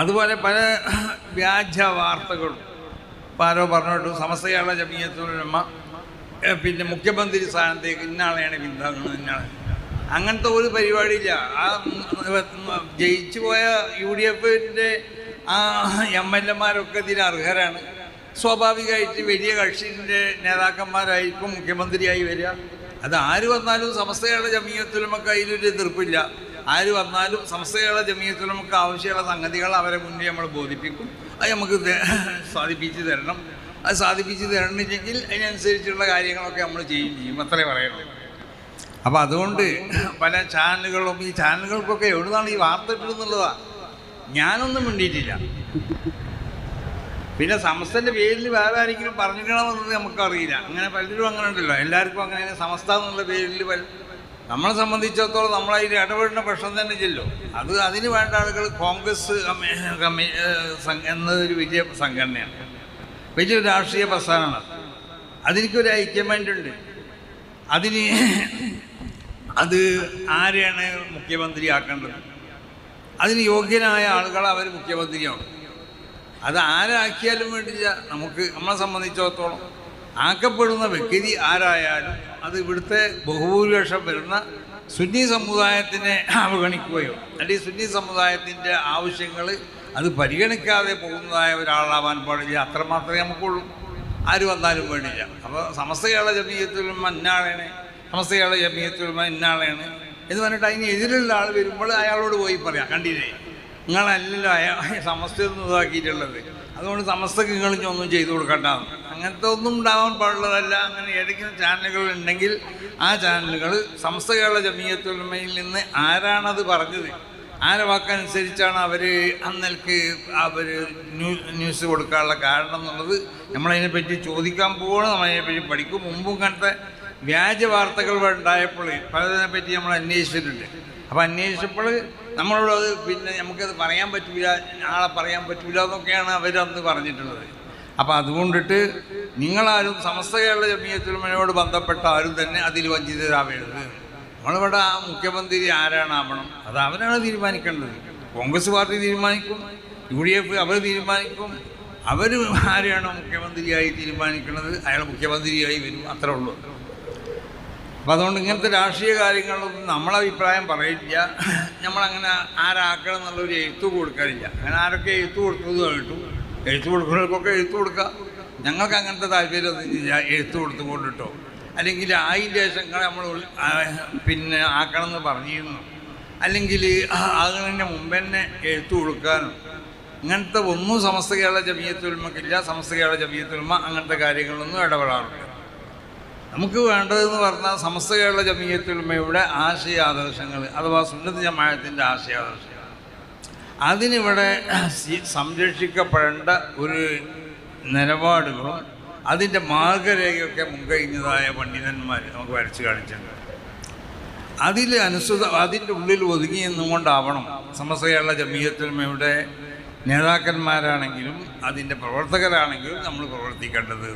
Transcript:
അതുപോലെ പല വ്യാജ വാർത്തകളും ആരോ പറഞ്ഞിട്ടു സമസ്ത കേരള ജമിയത്തുൽ ഉലമ പിന്നെ മുഖ്യമന്ത്രി സ്ഥാനത്തേക്ക് ഇന്നാളെയാണ് പിന്താങ്ങുന്നത്, ഇന്നാളെ. അങ്ങനത്തെ ഒരു പരിപാടിയില്ല. ആ ജയിച്ചു പോയ UDFൻ്റെ ആ MLA-മാരൊക്കെ ഇതിന് അർഹരാണ്. സ്വാഭാവികമായിട്ട് വലിയ കക്ഷിൻ്റെ നേതാക്കന്മാരായിരിക്കും മുഖ്യമന്ത്രിയായി വരിക. അത് ആര് വന്നാലും സമസ്ത കേരള ജമിയത്തുൽ ഉലമക്ക് അതിലൊരു എതിർപ്പില്ല. ആര് വന്നാലും സമസ്ത കേരള ജമിയത്തുൽ ഉലമക്ക് ആവശ്യമുള്ള സംഗതികൾ അവരെ മുന്നേ നമ്മൾ ബോധിപ്പിക്കും. അത് നമുക്ക് സാധിപ്പിച്ച് തരണം. അത് സാധിപ്പിച്ച് തരണമെങ്കിൽ അതിനനുസരിച്ചുള്ള കാര്യങ്ങളൊക്കെ നമ്മൾ ചെയ്യും. അത്രേ പറയുള്ളൂ. അപ്പോൾ അതുകൊണ്ട് പല ചാനലുകളും ഈ ചാനലുകൾക്കൊക്കെ എവിടുന്നാണ് ഈ വാർത്ത ഇട്ടിരുന്നുള്ളതാണ്. ഞാനൊന്നും മിണ്ടിയിട്ടില്ല. പിന്നെ സമസ്തൻ്റെ പേരിൽ വേറെ ആരെങ്കിലും പറഞ്ഞിരിക്കണമെന്നത് നമുക്കറിയില്ല. അങ്ങനെ പലരും അങ്ങനെ ഉണ്ടല്ലോ, എല്ലാവർക്കും അങ്ങനെ സമസ്ത എന്നുള്ള പേരിൽ നമ്മളെ സംബന്ധിച്ചിടത്തോളം നമ്മളതിൽ ഇടപെടുന്ന പ്രശ്നം തന്നെ ഇല്ലല്ലോ. അതിന് വേണ്ട ആളുകൾ കോൺഗ്രസ് എന്നതൊരു വലിയ സംഘടനയാണ്, വലിയൊരു രാഷ്ട്രീയ പ്രസ്ഥാനമാണ്. അതിനൊരു ഐക്യമെൻ്റുണ്ട്. അത് ആരെയാണ് മുഖ്യമന്ത്രിയാക്കേണ്ടത്, അതിന് യോഗ്യനായ ആളുകൾ അവർ മുഖ്യമന്ത്രിയാണ്. അത് ആരാക്കിയാലും വേണ്ടില്ല. നമ്മളെ സംബന്ധിച്ചിടത്തോളം ആക്കപ്പെടുന്ന വ്യക്തി ആരായാലും അത് ഇവിടുത്തെ ബഹുഭൂരിപക്ഷം വരുന്ന സുന്നി സമുദായത്തിനെ അവഗണിക്കുകയോ അല്ലെങ്കിൽ സുന്നി സമുദായത്തിൻ്റെ ആവശ്യങ്ങൾ അത് പരിഗണിക്കാതെ പോകുന്നതായ ഒരാളാവാൻ പാടില്ല. അത്രമാത്രമേ നമുക്കുള്ളൂ. ആര് വന്നാലും വേണ്ടില്ല. അപ്പോൾ സമസ്ത കേരള ജമിയത്തുൽ ഉലമ ഇന്നാളാണ്, സമസ്ത കേരള ജമിയത്തുൽ ഉലമ ഇന്നാളാണ് എന്ന് പറഞ്ഞിട്ട് അതിന് എതിരുള്ള ആൾ വരുമ്പോൾ അയാളോട് പോയി പറയാം, കണ്ടില്ലേ നിങ്ങളല്ലല്ലോ സമസ്തയൊന്നും ഇതാക്കിയിട്ടുള്ളത്, അതുകൊണ്ട് സമസ്തക്ക് നിങ്ങളിഞ്ഞൊന്നും ചെയ്തു കൊടുക്കണ്ട. അങ്ങനത്തെ ഒന്നും ഉണ്ടാവാൻ പാടുള്ളതല്ല. അങ്ങനെ ഏതെങ്കിലും ചാനലുകൾ ഉണ്ടെങ്കിൽ ആ ചാനലുകൾ സമസ്ത കേരള ജമിയത്തുൽ ഉലമയിൽ നിന്ന് ആരാണത് പറഞ്ഞത്, ആരെ വാക്കനുസരിച്ചാണ് അവർ അന്നൽക്ക് ന്യൂസ് കൊടുക്കാനുള്ള കാരണം എന്നുള്ളത് നമ്മളതിനെപ്പറ്റി ചോദിക്കാൻ പോവുകയാണ്. നമ്മളതിനെപ്പറ്റി പഠിക്കും. മുമ്പും കണ്ടത്തെ വ്യാജ വാർത്തകൾ ഉണ്ടായപ്പോൾ പലതിനെപ്പറ്റി നമ്മൾ അന്വേഷിച്ചിട്ടുണ്ട്. അപ്പോൾ അന്വേഷിച്ചപ്പോൾ നമ്മളോട് അത് പിന്നെ നമുക്കത് പറയാൻ പറ്റില്ല, നാളെ പറയാൻ പറ്റില്ല എന്നൊക്കെയാണ് അവരന്ന് പറഞ്ഞിട്ടുള്ളത്. അപ്പോൾ അതുകൊണ്ടിട്ട് നിങ്ങളാരും സമസ്ത കേരള ജമിയത്തുൽ ഉലമയോട് ബന്ധപ്പെട്ട ആരും തന്നെ അതിൽ വഞ്ചിതരാവരുത്. നമ്മളിവിടെ ആ മുഖ്യമന്ത്രി ആരാണാവണം അത് അവരാണ് തീരുമാനിക്കേണ്ടത്. കോൺഗ്രസ് പാർട്ടി തീരുമാനിക്കും, UDF അവർ തീരുമാനിക്കും. അവർ ആരെയാണോ മുഖ്യമന്ത്രിയായി തീരുമാനിക്കുന്നത് അയാൾ മുഖ്യമന്ത്രിയായി വരും, അത്രേ ഉള്ളൂ. അപ്പോൾ അതുകൊണ്ട് ഇങ്ങനത്തെ രാഷ്ട്രീയ കാര്യങ്ങളൊന്നും നമ്മളഭിപ്രായം പറയില്ല. നമ്മളങ്ങനെ ആരാക്കണം എന്നുള്ളൊരു എഴുത്ത് കൊടുക്കാറില്ല. അങ്ങനെ ആരൊക്കെ എഴുത്ത് കൊടുത്തത് കേട്ടു, എഴുത്ത് കൊടുക്കുന്നവർക്കൊക്കെ എഴുത്ത് കൊടുക്കുക. ഞങ്ങൾക്ക് അങ്ങനത്തെ താല്പര്യമൊന്നുമില്ല എഴുത്ത് കൊടുത്തുകൊണ്ടിട്ടോ അല്ലെങ്കിൽ അതിൻ്റെ ശേഷങ്ങളെ നമ്മൾ പിന്നെ ആക്കണമെന്ന് പറഞ്ഞിരുന്നു, അല്ലെങ്കിൽ അതിന് മുമ്പ് തന്നെ എഴുത്ത് കൊടുക്കാനും ഇങ്ങനത്തെ ഒന്നും സമസ്ത കേരള ജമിയത്തുൽ ഉലമക്കില്ല. സമസ്ത കേരള ജമിയത്തുൽ ഉലമ അങ്ങനത്തെ കാര്യങ്ങളൊന്നും ഇടപെടാറില്ല. നമുക്ക് വേണ്ടതെന്ന് പറഞ്ഞാൽ സമസ്ത കേരള ജമിയത്തുൽ ഉലമയുടെ ആശയാദർശങ്ങൾ അഥവാ സുന്നത്ത് ജമാഅത്തിൻ്റെ ആശയാദർശങ്ങൾ, അതിനിവിടെ സംരക്ഷിക്കപ്പെടേണ്ട ഒരു നിലപാടുകളും അതിൻ്റെ മാർഗരേഖയൊക്കെ മുൻകഴിഞ്ഞതായ പണ്ഡിതന്മാർ നമുക്ക് വരച്ച് കാണിച്ചിട്ടുണ്ട്. അതിൻ്റെ ഉള്ളിൽ ഒതുങ്ങി നിന്നുകൊണ്ടാവണം സമസ്ത കേരള ജമിയത്തുൽ ഉലമയുടെ നേതാക്കന്മാരാണെങ്കിലും അതിൻ്റെ പ്രവർത്തകരാണെങ്കിലും നമ്മൾ പ്രവർത്തിക്കേണ്ടത്.